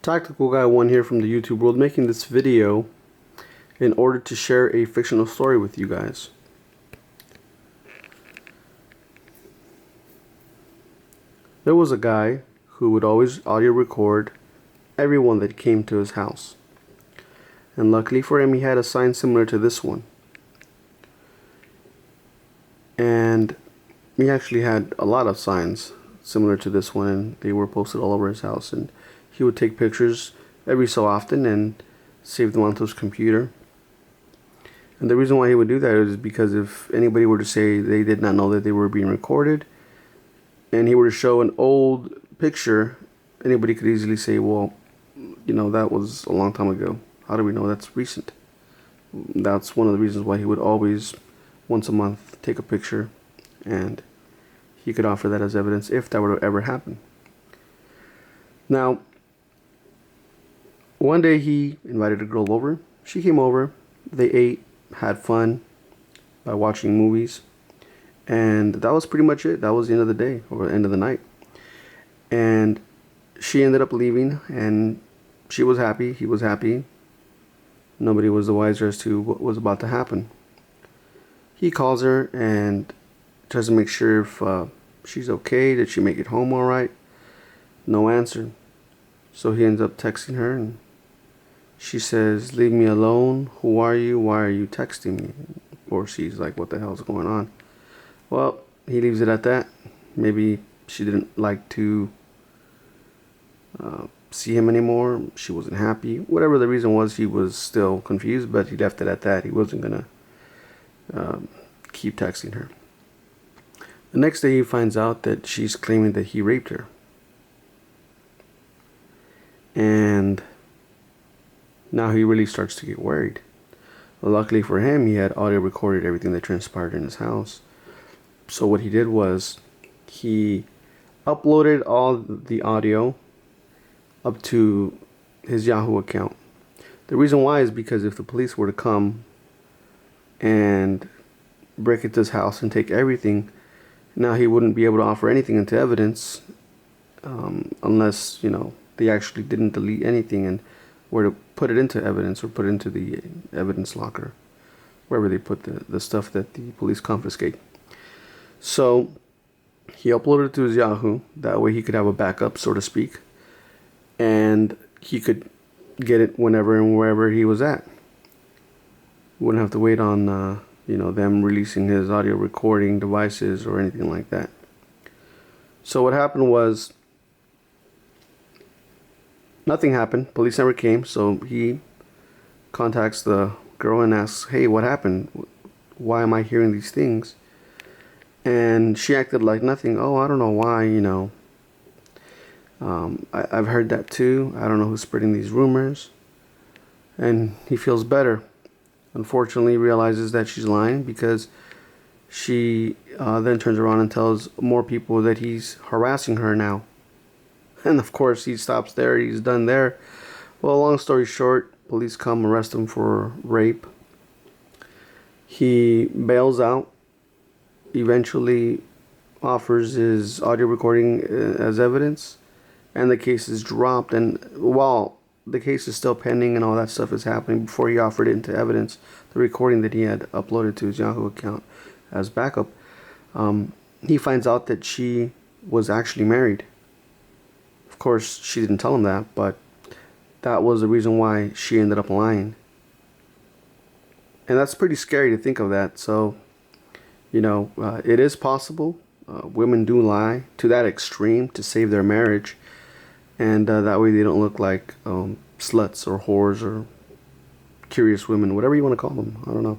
Tactical Guy 1 here from the YouTube world, making this video in order to share a fictional story with you guys. There was a guy who would always audio record everyone that came to his house. And luckily for him, he had a sign similar to this one. And he actually had a lot of signs similar to this one, and they were posted all over his house. And he would take pictures every so often and save them onto his computer. And the reason why he would do that is because if anybody were to say they did not know that they were being recorded, and he were to show an old picture, anybody could easily say, well, you know, that was a long time ago. How do we know that's recent? That's one of the reasons why he would always, once a month, take a picture, and he could offer that as evidence if that were to ever happen. Now, one day he invited a girl over. She came over. They ate, had fun by watching movies. And that was pretty much it. That was the end of the day, or the end of the night. And she ended up leaving, and she was happy. He was happy. Nobody was the wiser as to what was about to happen. He calls her and tries to make sure if she's okay. Did she make it home all right? No answer. So he ends up texting her, and she says, "Leave me alone. Who are you? Why are you texting me?" Or she's like, "What the hell's going on?" Well, he leaves it at that. Maybe she didn't like to see him anymore. She wasn't happy. Whatever the reason was, he was still confused, but he left it at that. He wasn't going to keep texting her. The next day he finds out that she's claiming that he raped her. And now he really starts to get worried. Well, luckily for him, he had audio recorded everything that transpired in his house. So what he did was he uploaded all the audio up to his Yahoo account. The reason why is because if the police were to come and break into his house and take everything, now he wouldn't be able to offer anything into evidence unless, you know, they actually didn't delete anything and were to put it into evidence or put it into the evidence locker, wherever they put the stuff that the police confiscate. So he uploaded it to his Yahoo. That way he could have a backup, so to speak, and he could get it whenever and wherever he was at. Wouldn't have to wait on you know, them releasing his audio recording devices or anything like that. So what happened was, nothing happened. Police never came. So he contacts the girl and asks, "Hey, what happened? Why am I hearing these things?" And she acted like nothing. "Oh, I don't know why, you know. I've heard that too. I don't know who's spreading these rumors." And he feels better. Unfortunately, realizes that she's lying because she then turns around and tells more people that he's harassing her now. And of course, he stops there. He's done there. Well, long story short, police come, arrest him for rape. He bails out. Eventually offers his audio recording as evidence, and the case is dropped. And while the case is still pending and all that stuff is happening, before he offered it into evidence, the recording that he had uploaded to his Yahoo account as backup, he finds out that she was actually married. Of course, she didn't tell him that, but that was the reason why she ended up lying. And that's pretty scary to think of that. So, you know, it is possible. Women do lie to that extreme to save their marriage. And that way they don't look like sluts or whores or curious women, whatever you want to call them. I don't know.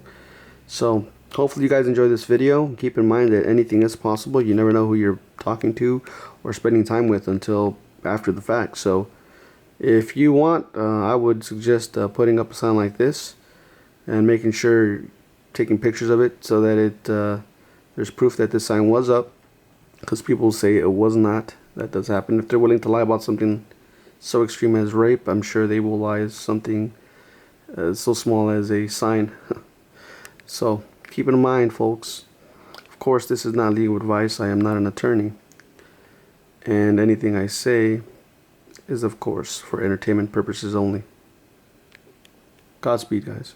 So hopefully you guys enjoy this video. Keep in mind that anything is possible. You never know who you're talking to or spending time with until after the fact. So if you want, I would suggest putting up a sign like this and making sure taking pictures of it so that it there's proof that this sign was up, because people say it was not. That does happen. If they're willing to lie about something so extreme as rape, I'm sure they will lie as something so small as a sign. So keep it in mind, folks. Of course, this is not legal advice. I am not an attorney, and anything I say is, of course, for entertainment purposes only. Godspeed, guys.